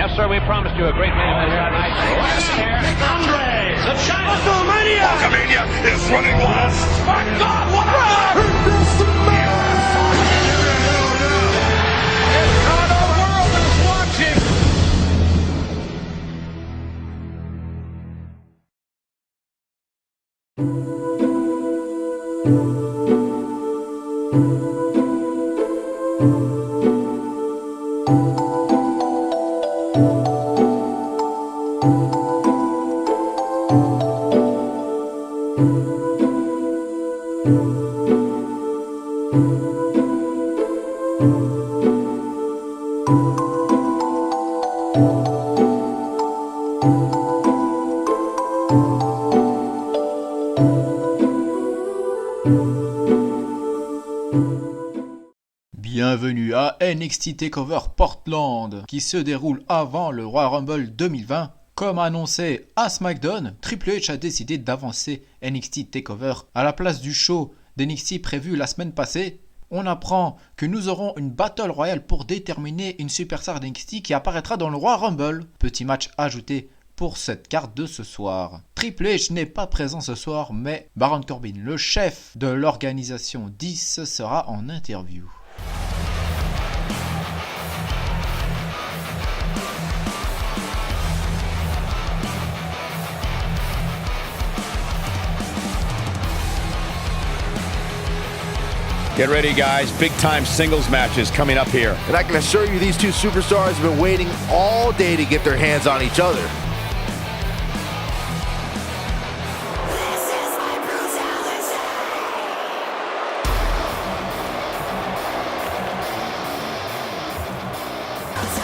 Yes, sir, we promised you a great main event here tonight. Andre, the China. WrestleMania! WrestleMania is running wild. My God, what a run! The world is watching. Bienvenue à NXT TakeOver Portland, qui se déroule avant le Royal Rumble 2020. Comme annoncé à SmackDown, Triple H a décidé d'avancer NXT TakeOver à la place du show d'NXT prévu la semaine passée. On apprend que nous aurons une Battle Royale pour déterminer une superstar d'NXT qui apparaîtra dans le Royal Rumble. Petit match ajouté pour cette carte de ce soir. Triple H n'est pas présent ce soir, mais Baron Corbin, le chef de l'organisation 10, sera en interview. Get ready, guys. Big-time singles matches coming up here. And I can assure you these two superstars have been waiting all day to get their hands on each other.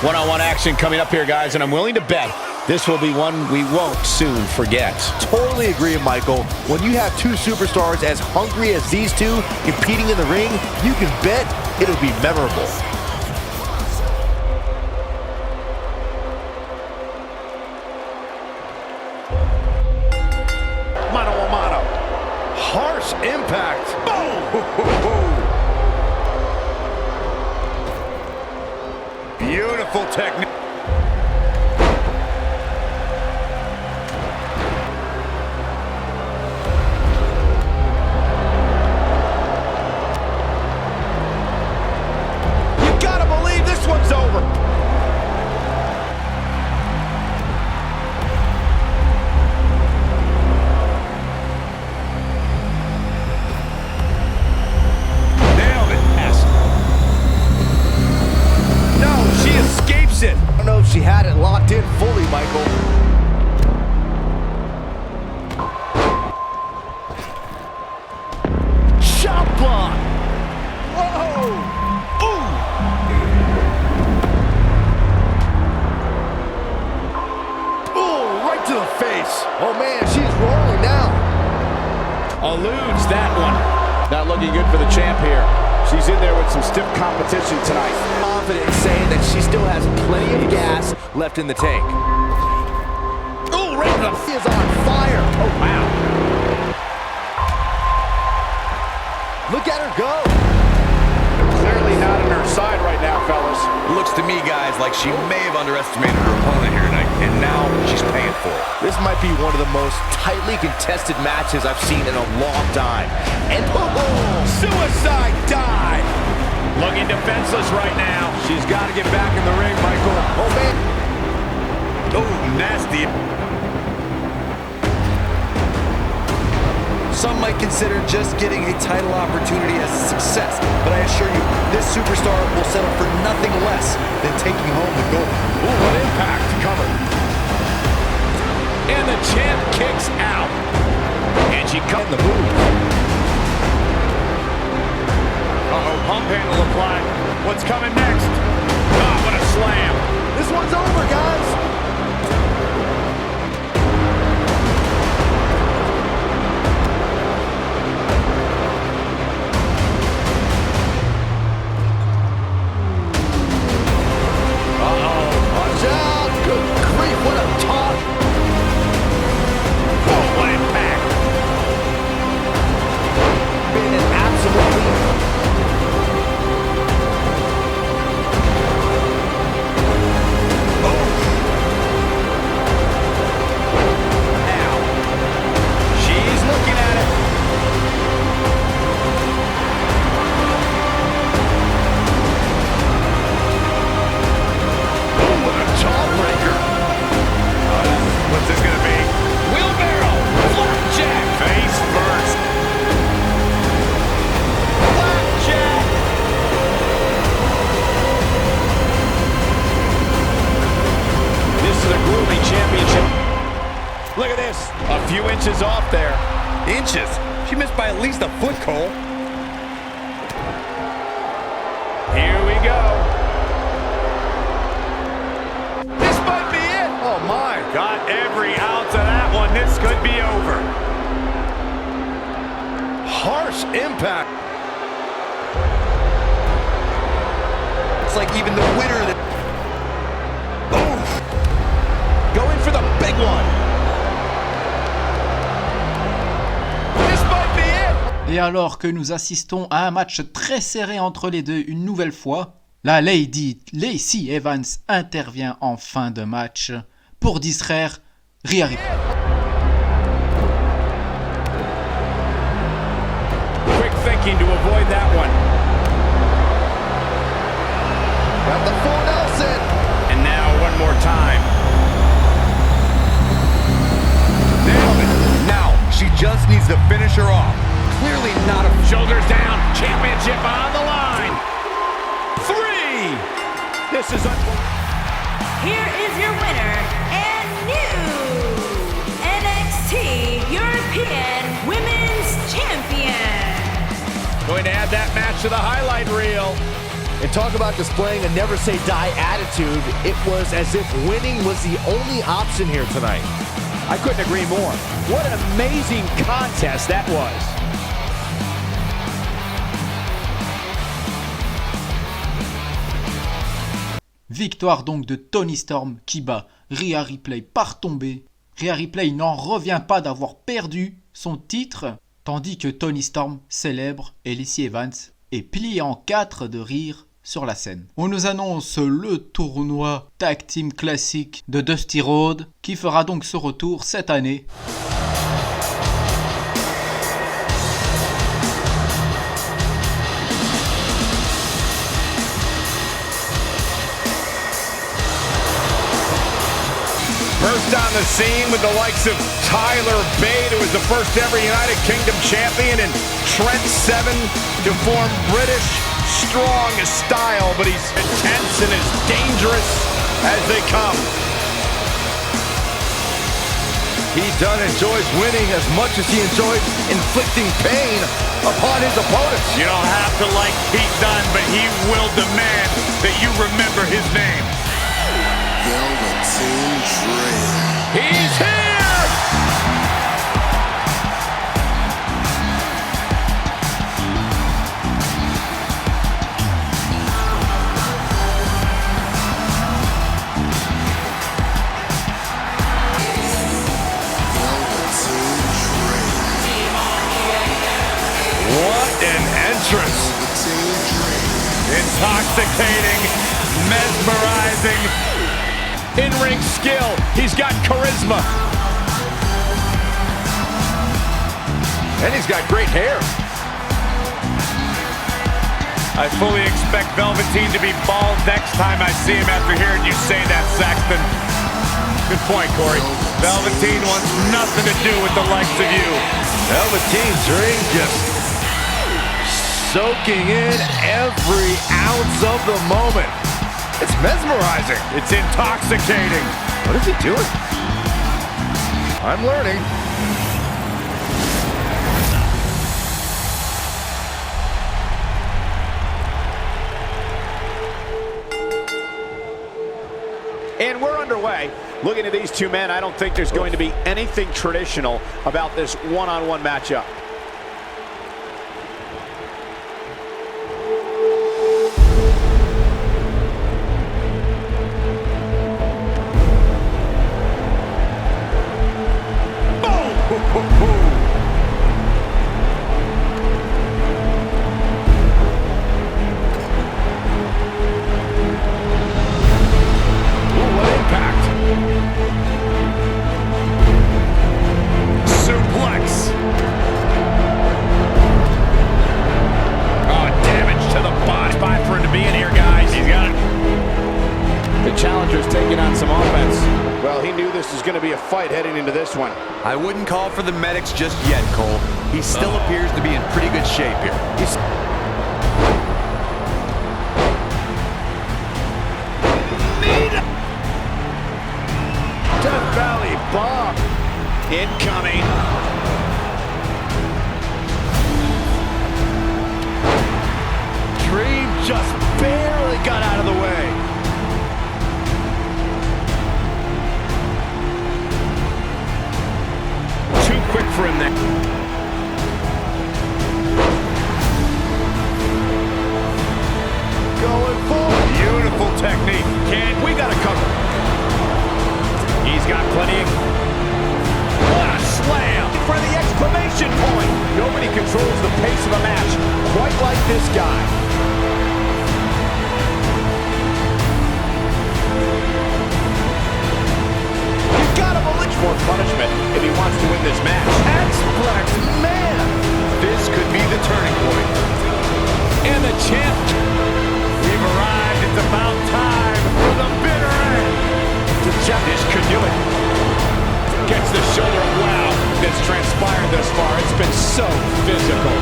One-on-one action coming up here, guys, and I'm willing to bet this will be one we won't soon forget. Totally agree, Michael. When you have two superstars as hungry as these two competing in the ring, you can bet it'll be memorable. Mano a mano. Harsh impact. Boom! Beautiful technique. One's over. Nailed it. Yes. No, she escapes it. I don't know if she had it locked in fully, Michael. Shot block. Whoa. To the face. Oh man, she's rolling now. Eludes that one. Not looking good for the champ here. She's in there with some stiff competition tonight. Confident saying that she still has plenty of gas left in the tank. Oh, right in the... She is on fire. Oh, wow. Look at her go. Clearly not on her side right now, fellas. It looks to me, guys, like she may have underestimated her opponent here tonight, and now she's paying for it. This might be one of the most tightly contested matches I've seen in a long time. And Suicide dive! Looking defenseless right now. She's got to get back in the ring, Michael. Oh, man. Oh, nasty. Some might consider just getting a title opportunity as a success, but I assure you, this superstar will settle for nothing less than taking home the gold. Ooh, what impact covered. And the champ kicks out. And she cut the move. Uh-oh, pump handle applied. What's coming next? Oh, what a slam. This one's over, guys. few inches off there. Inches? She missed by at least a foot, Cole. Here we go. This might be it. Oh, my. Got every ounce of that one. This could be over. Harsh impact. It's like even the winner that... Going for the big one. This might be it. Et alors que nous assistons à un match très serré entre les deux une nouvelle fois, la Lady Lacey Evans intervient en fin de match pour distraire Rhea Ripley. Quick thinking to avoid that one. Got the full Nelson. And now one more time. Nailed it. Now, she just needs to finish her off. Clearly not a... Shoulders down. Championship on the line. 3. This is Here is your winner and new NXT European Women's Champion. going to add that match to the highlight reel. And talk about displaying a never say die attitude. It was as if winning was the only option here tonight. I couldn't agree more. What an amazing contest that was. Victoire donc de Toni Storm qui bat Rhea Ripley par tombée. Rhea Ripley n'en revient pas d'avoir perdu son titre, tandis que Toni Storm célèbre et Lacey Evans est pliée en 4 de rire sur la scène. On nous annonce le tournoi Tag Team classique de Dusty Rhodes qui fera donc ce retour cette année. First on the scene with the likes of Tyler Bate, who was the first ever United Kingdom champion, and Trent Seven to form British strong style, but he's intense and as dangerous as they come. He done enjoys winning as much as he enjoys inflicting pain upon his opponents. You don't have to like Pete Dunne, but he will demand that you remember his name. Velveteen Dream. He's here! What an entrance! Intoxicating, mesmerizing, in-ring skill. He's got charisma. And he's got great hair. I fully expect Velveteen to be bald next time I see him after hearing you say that, Saxton. Good point, Corey. Velveteen wants nothing to do with the likes of you. Velveteen's ring just soaking in every ounce of the moment. It's mesmerizing. It's intoxicating. What is he doing? I'm learning. And we're underway. Looking at these two men, I don't think there's going to be anything traditional about this one-on-one matchup. Fight heading into this one. I wouldn't call for the medics just yet, Cole. He still appears to be in pretty good shape here. Death Valley Bomb. Incoming. Dream just barely got out of the way. Too quick for him there. Going forward. Beautiful technique. We got to cover. He's got plenty of... What a slam for the exclamation point. Nobody controls the pace of a match quite like this guy. You've got to believe more punishment if he wants to win this match. X-Flex, man! This could be the turning point. And the champ. We've arrived. It's about time for the bitter end. This could do it. Gets the shoulder. Wow, that's transpired thus far. It's been so physical.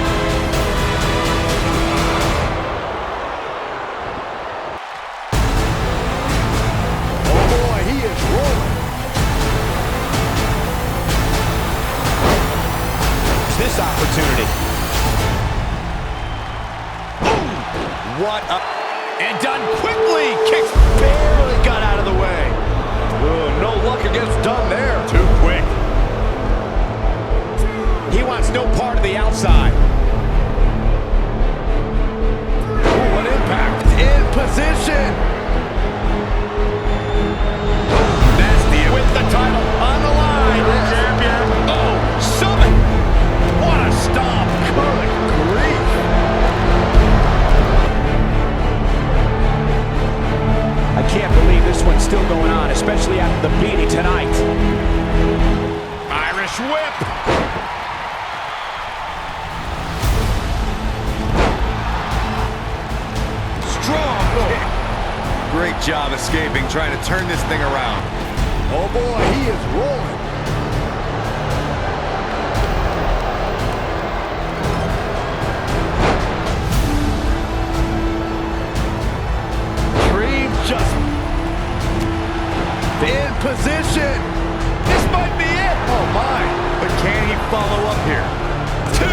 Oh boy, he is rolling. This opportunity. Boom! What a... And done quickly. Kicks Barely got out of the way. Oh, no luck against Dunn there. too quick. He wants no part of the outside. Ooh, what impact. In position. Nasty with the title on the line. Champion. Oh, summon. What a stomp. Good grief. I can't believe this one's still going on, especially after the beating tonight. Irish whip. Strong kick. Great job escaping, trying to turn this thing around. Oh boy, he is rolling. Dream just in position. This might be it. Oh my. But can he follow up here? 2.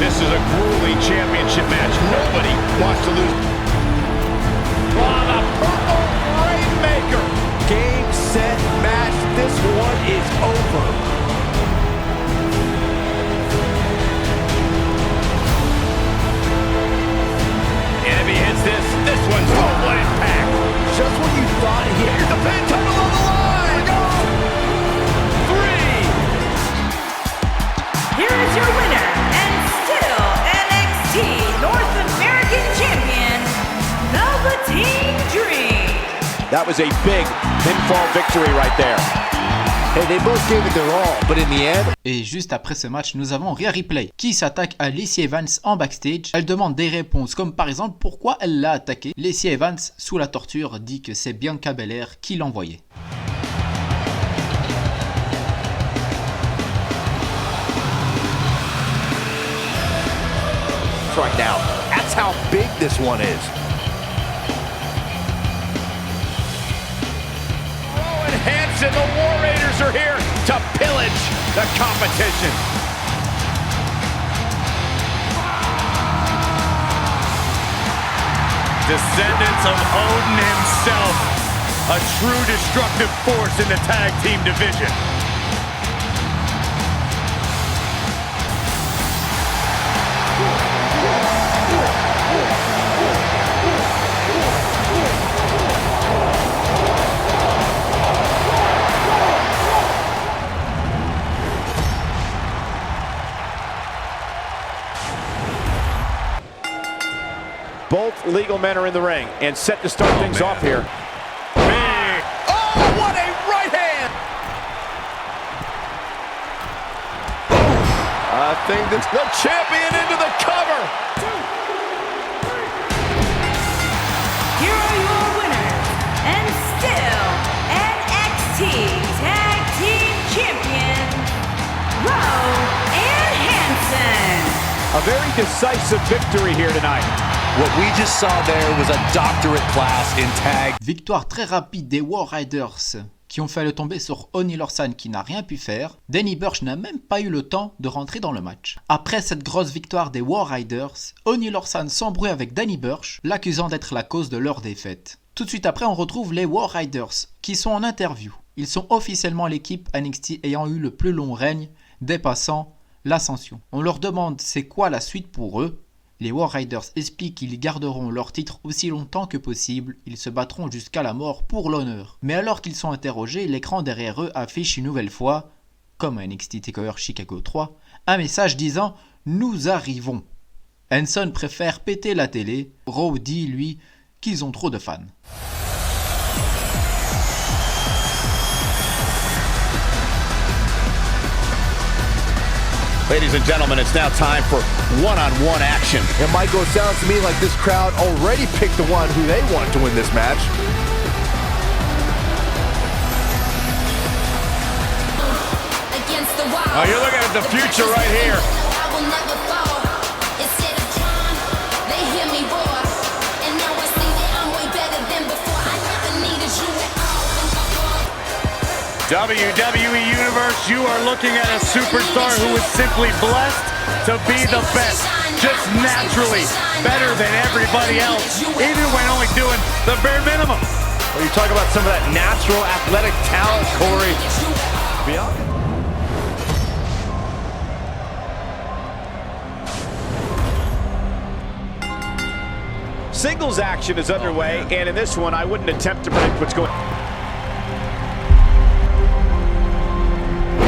This is a grueling championship match. Nobody wants to lose. Oh, the purple Rainmaker. Game, set, match. This one is over. And if he hits this one's what impact. Just when you thought he had the pin title on the line. 3. Here is your winner and still NXT North American Champion, Velveteen Dream. That was a big pinfall victory right there. Hey, they both gave it their all, but in the end... Et juste après ce match, nous avons Rhea Ripley qui s'attaque à Lacey Evans en backstage. Elle demande des réponses comme par exemple pourquoi elle l'a attaqué. Lacey Evans, sous la torture, dit que c'est Bianca Belair qui l'envoyait. Right now, that's how big this one is. Rowan Hansen, the War Raiders are here to pillage the competition. Descendants of Odin himself, a true destructive force in the tag team division. Both legal men are in the ring and set to start things off here. Big. Oh, what a right hand! I think that's The champion into the cover! Here are your winners and still NXT Tag Team Champion, Rowan and Hansen. A very decisive victory here tonight. What we just saw there was a doctorate class in tag. Victoire très rapide des War Riders qui ont fait le tomber sur Oney Lorcan qui n'a rien pu faire. Danny Burch n'a même pas eu le temps de rentrer dans le match. Après cette grosse victoire des War Riders, Oney Lorcan s'embrouille avec Danny Burch, l'accusant d'être la cause de leur défaite. Tout de suite après, on retrouve les War Riders qui sont en interview. Ils sont officiellement l'équipe NXT ayant eu le plus long règne, dépassant l'ascension. On leur demande c'est quoi la suite pour eux. Les War Riders expliquent qu'ils garderont leur titre aussi longtemps que possible, ils se battront jusqu'à la mort pour l'honneur. Mais alors qu'ils sont interrogés, l'écran derrière eux affiche une nouvelle fois, comme à NXT TakeOver Chicago 3, un message disant « Nous arrivons ». Henson préfère péter la télé, Raw dit lui qu'ils ont trop de fans. Ladies and gentlemen, it's now time for one-on-one action. And Michael, it sounds to me like this crowd already picked the one who they want to win this match. Oh, you're looking at the future right here. WWE Universe, you are looking at a superstar who is simply blessed to be the best. Just naturally better than everybody else, even when only doing the bare minimum. Well, you talk about some of that natural athletic talent, Corey. Bianca. Singles action is underway, and in this one, I wouldn't attempt to predict what's going on.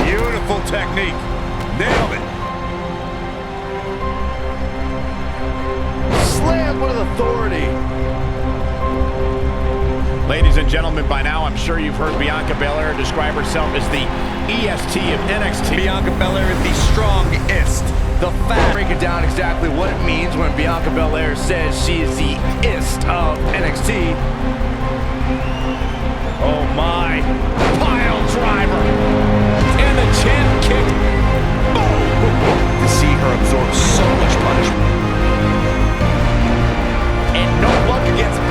Beautiful technique. Nailed it. Slam with authority. Ladies and gentlemen, by now I'm sure you've heard Bianca Belair describe herself as the EST of NXT. Bianca Belair is the strongest. The fact, break it down exactly what it means when Bianca Belair says she is the ist of NXT. Oh my. Pile driver. And the chin kick. Boom. To see her absorb so much punishment. And no luck against her.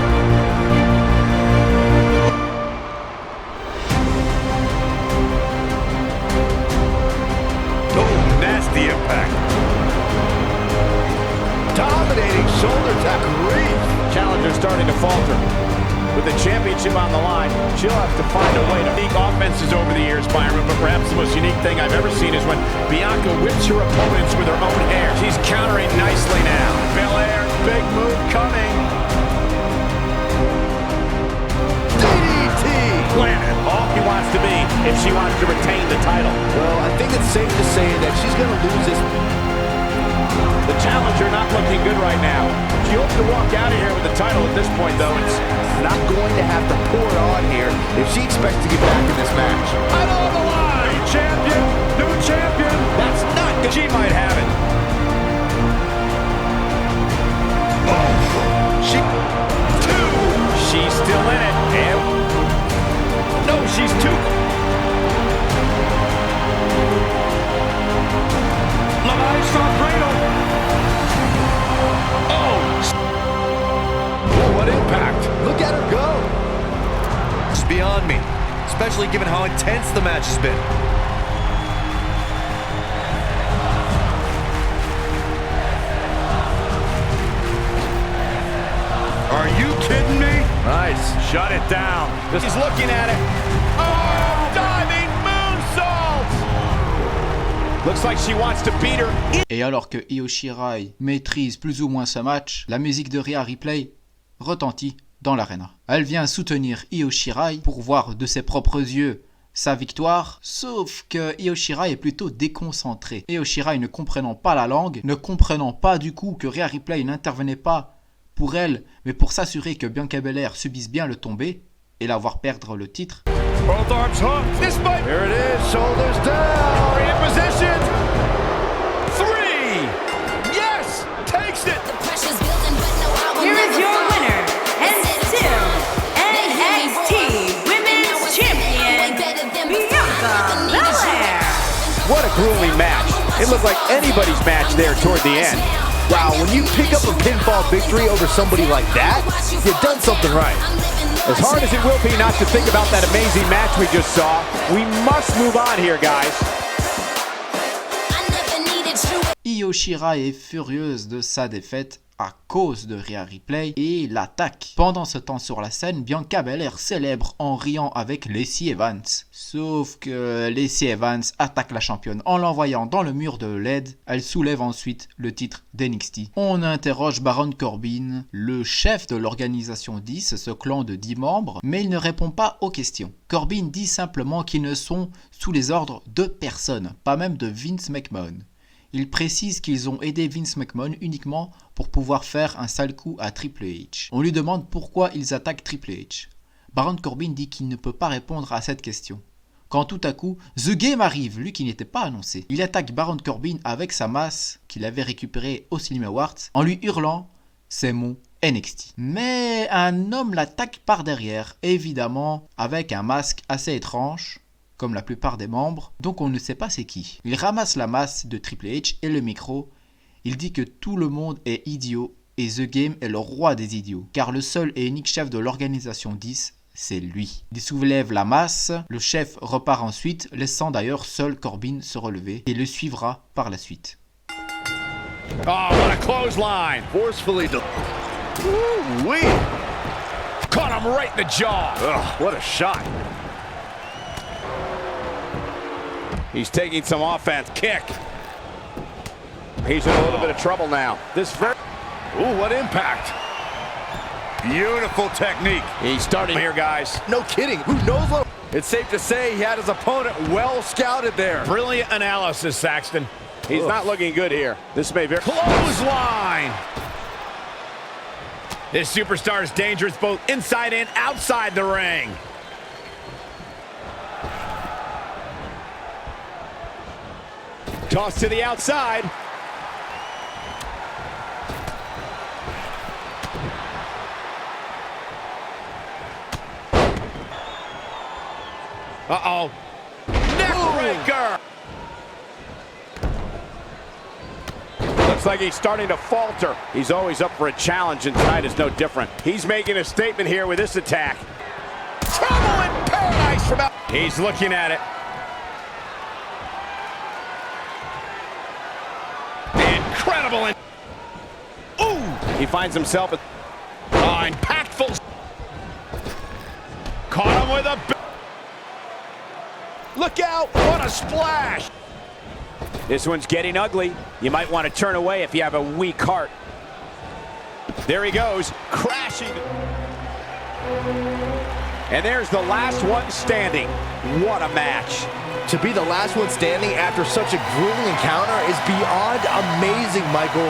Oh, nasty impact. Dominating shoulder tap. Grief. Challenger starting to falter. With the championship on the line, she'll have to find a way to make offenses over the years, Byron, but perhaps the most unique thing I've ever seen is when Bianca whips her opponents with her own hair. She's countering nicely now. Belair, big move coming. DDT. Planet, all he wants to be if she wants to retain the title. Well, I think it's safe to say that she's going to lose this. The challenger not looking good right now. She hopes to walk out of here with the title at this point, though. It's not going to have to pour it on here if she expects to get back in this match. Title on the line! New champion! New champion! That's not good. She might have it. Oh! She's still in it. And no, she's too. Levi's from cradle. Oh, what impact. Look at her go. It's beyond me, especially given how intense the match has been. Are you kidding me? Nice. Shut it down. He's looking at it. Oh, diving moonsault. Looks like she wants to beat her. Et alors que Io Shirai maîtrise plus ou moins ce match, la musique de Rhea Ripley retentit dans l'arena. Elle vient soutenir Io Shirai pour voir de ses propres yeux sa victoire, sauf que Io Shirai est plutôt déconcentrée. Io Shirai ne comprenant pas la langue, ne comprenant pas du coup que Rhea Ripley n'intervenait pas pour elle, mais pour s'assurer que Bianca Belair subisse bien le tombé et la voir perdre le titre. Both arms hooked. This might. Here it is, shoulders down. In position. 3. Yes, takes it. Here is your winner, and still NXT Women's Champion, Bianca Belair. What a grueling match. It looked like anybody's match there toward the end. Wow, when you pick up a pinfall victory over somebody like that, you've done something right. As hard as it will be not to think about that amazing match we just saw, we must move on here, guys. Io Shirai est furieuse de sa défaite à cause de Rhea Ripley et l'attaque. Pendant ce temps sur la scène, Bianca Belair célèbre en riant avec Lacey Evans. Sauf que Lacey Evans attaque la championne en l'envoyant dans le mur de LED. Elle soulève ensuite le titre d'NXT. On interroge Baron Corbin, le chef de l'organisation 10, ce clan de 10 membres, mais il ne répond pas aux questions. Corbin dit simplement qu'ils ne sont sous les ordres de personne, pas même de Vince McMahon. Il précise qu'ils ont aidé Vince McMahon uniquement pour pouvoir faire un sale coup à Triple H. On lui demande pourquoi ils attaquent Triple H. Baron Corbin dit qu'il ne peut pas répondre à cette question. Quand tout à coup, The Game arrive, lui qui n'était pas annoncé. Il attaque Baron Corbin avec sa masse qu'il avait récupérée au Slim Awards en lui hurlant « C'est mon NXT ». Mais un homme l'attaque par derrière, évidemment avec un masque assez étrange, comme la plupart des membres, donc on ne sait pas c'est qui. Il ramasse la masse de Triple H et le micro. Il dit que tout le monde est idiot et The Game est le roi des idiots, car le seul et unique chef de l'organisation 10, c'est lui. Il soulève la masse, le chef repart ensuite, laissant d'ailleurs seul Corbin se relever et le suivra par la suite. Oh, what a clothesline! Forcefully Woo-wee! Caught him right in the jaw! Ugh, what a shot! He's taking some offense. Kick. He's in a little bit of trouble now. Ooh, what impact. Beautiful technique. He's starting here, guys. No kidding. Who knows what? It's safe to say he had his opponent well scouted there. Brilliant analysis, Saxton. He's not looking good here. This may be clothesline. This superstar is dangerous both inside and outside the ring. Toss to the outside. Uh-oh. Neckbreaker! Looks like he's starting to falter. He's always up for a challenge, and tonight is no different. He's making a statement here with this attack. Trouble in paradise from out. He's looking at it. Incredible. Ooh! He finds himself impactful. Caught him with a... Look out! What a splash! This one's getting ugly. You might want to turn away if you have a weak heart. There he goes, crashing. And there's the last one standing. What a match. To be the last one standing after such a grueling encounter is beyond amazing, Michael.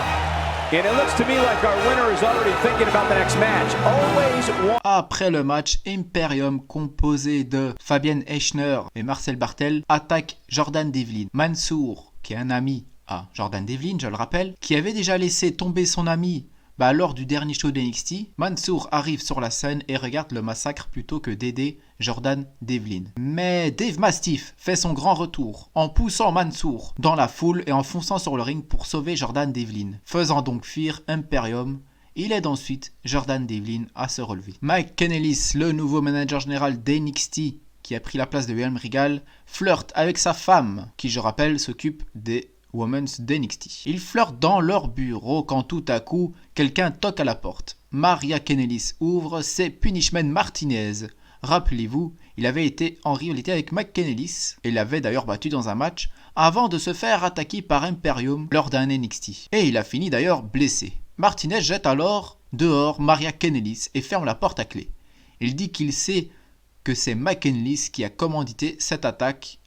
And it looks to me like our winner is already thinking about the next match. Always one. Après le match, Imperium, composé de Fabian Eichner et Marcel Barthel, attaque Jordan Devlin. Mansour, qui est un ami à Jordan Devlin, je le rappelle, qui avait déjà laissé tomber son ami lors du dernier show d'NXT, Mansour arrive sur la scène et regarde le massacre plutôt que d'aider Jordan Devlin. Mais Dave Mastiff fait son grand retour en poussant Mansour dans la foule et en fonçant sur le ring pour sauver Jordan Devlin, faisant donc fuir Imperium. Il aide ensuite Jordan Devlin à se relever. Mike Kanellis, le nouveau manager général d'NXT, qui a pris la place de William Regal, flirte avec sa femme, qui je rappelle s'occupe des Women's d'NXT. Ils flirtent dans leur bureau quand tout à coup, quelqu'un toque à la porte. Maria Kanellis ouvre, c'est Punishment Martinez. Rappelez-vous, il avait été en rivalité avec Mike Kanellis, et l'avait d'ailleurs battu dans un match, avant de se faire attaquer par Imperium lors d'un NXT. Et il a fini d'ailleurs blessé. Martinez jette alors dehors Maria Kanellis et ferme la porte à clé. Il dit qu'il sait que c'est Mike Kanellis qui a commandité cette attaque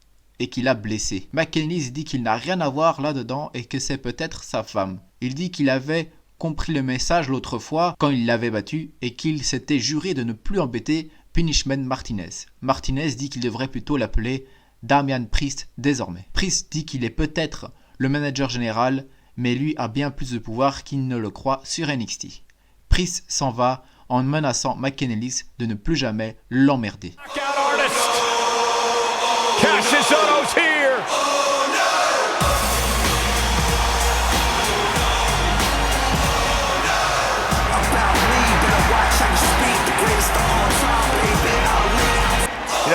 et qui l'a blessé. McKenlis dit qu'il n'a rien à voir là-dedans et que c'est peut-être sa femme. Il dit qu'il avait compris le message l'autre fois quand il l'avait battu et qu'il s'était juré de ne plus embêter Punishment Martinez. Martinez dit qu'il devrait plutôt l'appeler Damian Priest désormais. Priest dit qu'il est peut-être le manager général, mais lui a bien plus de pouvoir qu'il ne le croit sur NXT. Priest s'en va en menaçant McKenlis de ne plus jamais l'emmerder. Cassius Ohno's here.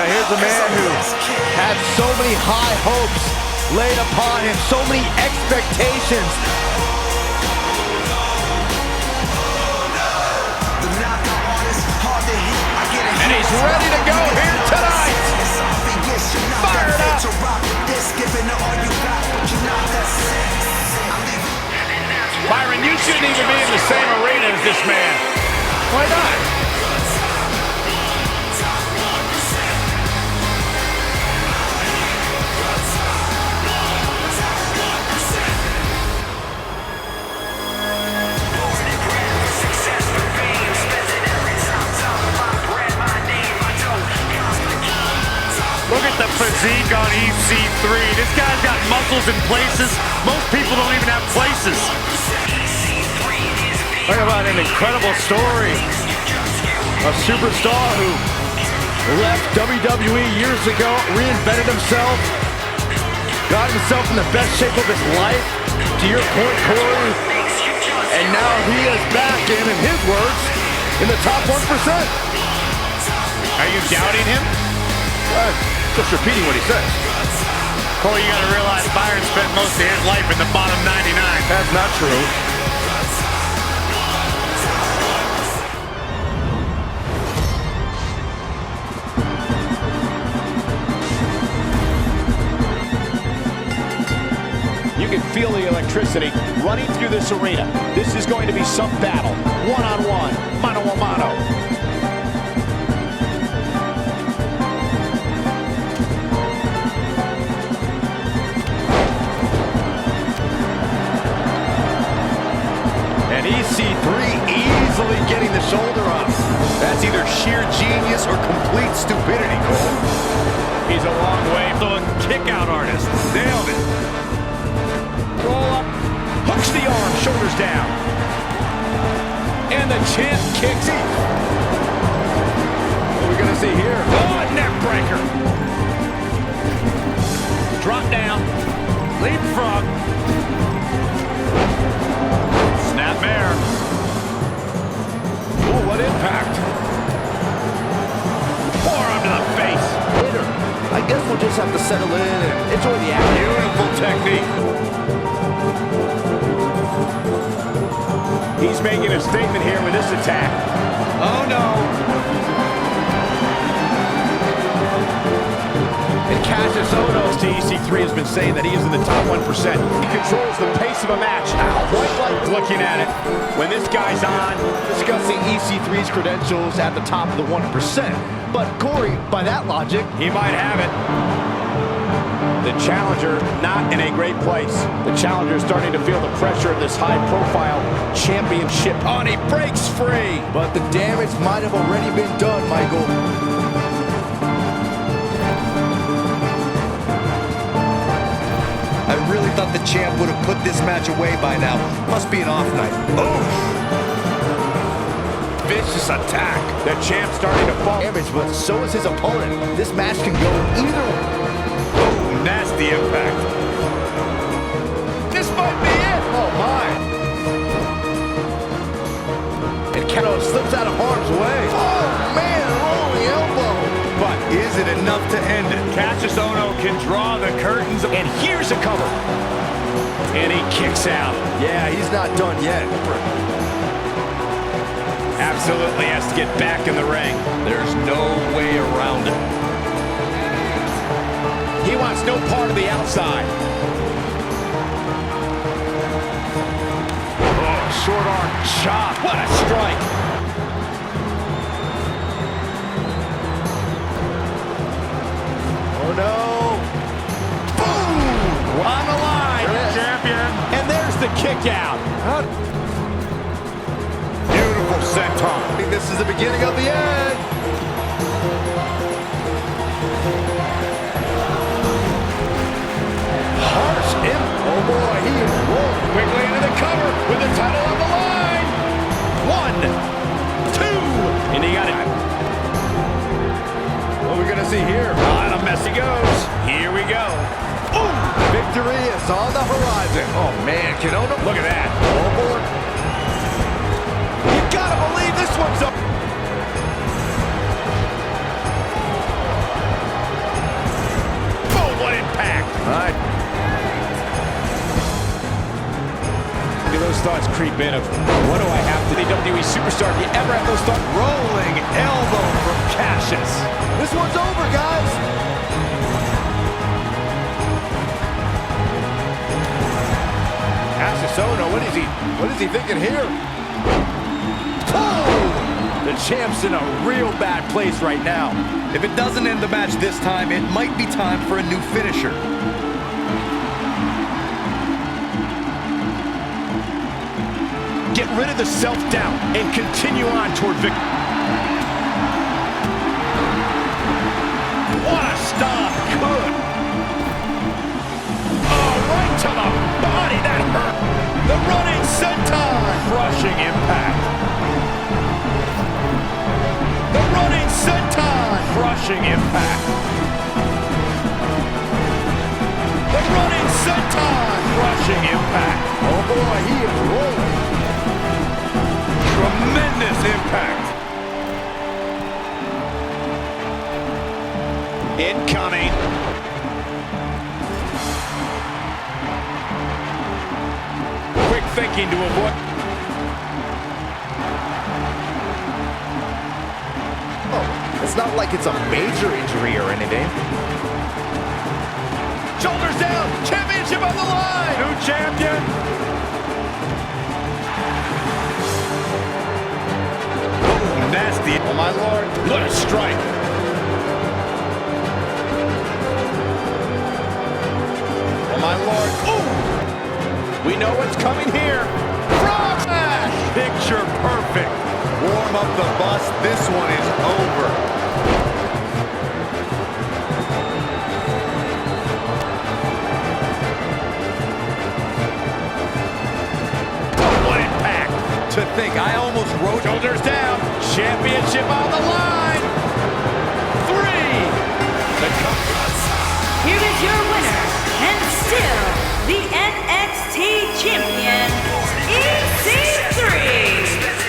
here's a man who had so many high hopes laid upon him, so many expectations. And he's ready to go here tonight. Fired up. Byron, you shouldn't even be in the same arena as this man. Why not? Look at the physique on EC3. This guy's got muscles in places most people don't even have places. Talk about an incredible story. A superstar who left WWE years ago, reinvented himself, got himself in the best shape of his life, to your point, Corey. And now he is back in his words, in the top 1%. Are you doubting him? Just repeating what he says. Corey, you gotta realize Byron spent most of his life in the bottom 99. That's not true. You can feel the electricity running through this arena. This is going to be some battle. One-on-one, mano-a-mano. And EC3 easily getting the shoulder up. That's either sheer genius or complete stupidity, Cole. He's a long way from a kick-out artist. Nailed it. Roll up, hooks the arm, shoulders down. And the champ kicks in. What are we gonna see here? Oh, neck breaker. Drop down, leapfrog. Snapmare. Ooh, what impact. Forearm to the face. Later, I guess we'll just have to settle in and enjoy the action. Beautiful technique. He's making a statement here with this attack. Oh, no. And Cassius Ohno to EC3 has been saying that he is in the top 1%. He controls the pace of a match. Quite like looking at it. When this guy's on, Discussing EC3's credentials at the top of the 1%. But Corey, by that logic, he might have it. The challenger not in a great place. The challenger is starting to feel the pressure of this high-profile championship. Oh, and he breaks free. but the damage might have already been done, Michael. I really thought the champ would have put this match away by now. Must be an off night. Oh! Vicious attack. The champ starting to fall. Damage, but so is his opponent. This match can go either way. Oh, nasty impact. This might be it. Oh my! And Keno slips out of harm's way. Oh man, rolling elbow. But is it enough to end it? Cassius Ohno can draw the curtains, and here's a cover. And he kicks out. Yeah, he's not done yet. Absolutely has to get back in the ring. There's no way around it. He wants no part of the outside. Oh, short arm chop. What a strike. Oh no! Boom! On the line. Yes. Champion. And there's the kick out. Beautiful senton. I think this is the beginning of the end. Harsh him. Oh boy, he is rolling. Quickly into the cover with the title on the line. 1, 2. And he got it. What are we gonna see here? On a mess he goes. Here we go. Boom! Victory is on the horizon. Oh man, can Ohno? Look at that. Oh boy. You gotta believe this one's up. creep in of, what do I have to be WWE superstar? Do you ever have those thoughts? Rolling elbow from Cassius. This one's over, guys. Cassius Ohno, what is he thinking here? Oh! The champ's in a real bad place right now. If it doesn't end the match this time, it might be time for a new finisher. Get rid of the self-doubt and continue on toward victory. What a stop! Good. Oh, right to the body. That hurt. The running senton. Crushing impact. The running senton. Crushing impact. The running senton. Crushing impact. Oh boy, he is rolling. Tremendous impact. Incoming. Quick thinking to avoid. Oh, it's not like it's a major injury or anything. Shoulders down. Championship on the line. New champion. Oh, nasty. Oh my lord. What a strike. Oh my lord. Ooh. We know what's coming here. Frog smash. Picture perfect. Warm up the bus. This one is over. What impact. To think, I almost wrote Shoulders down. Championship on the line. 3. The Here is your winner, and still the NXT champion, EC3.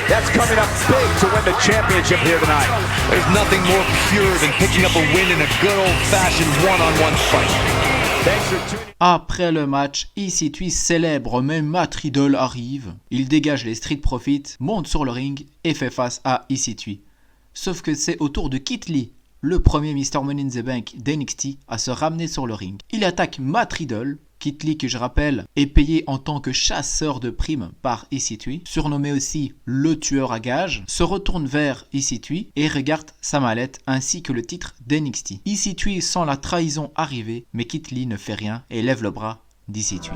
That's coming up big to win the championship here tonight. There's nothing more pure than picking up a win in a good old-fashioned one-on-one fight. Thanks for tuning. Après le match, EC3 célèbre, mais Matt Riddle arrive. Il dégage les Street Profits, monte sur le ring et fait face à EC3. Sauf que c'est au tour de Keith Lee, le premier Mr. Money in the Bank d'NXT, à se ramener sur le ring. Il attaque Matt Riddle. Keith Lee, que je rappelle, est payé en tant que chasseur de primes par EC3, surnommé aussi le tueur à gages, se retourne vers EC3 et regarde sa mallette ainsi que le titre d'NXT. EC3 sent la trahison arriver, mais Keith Lee ne fait rien et lève le bras d'EC3.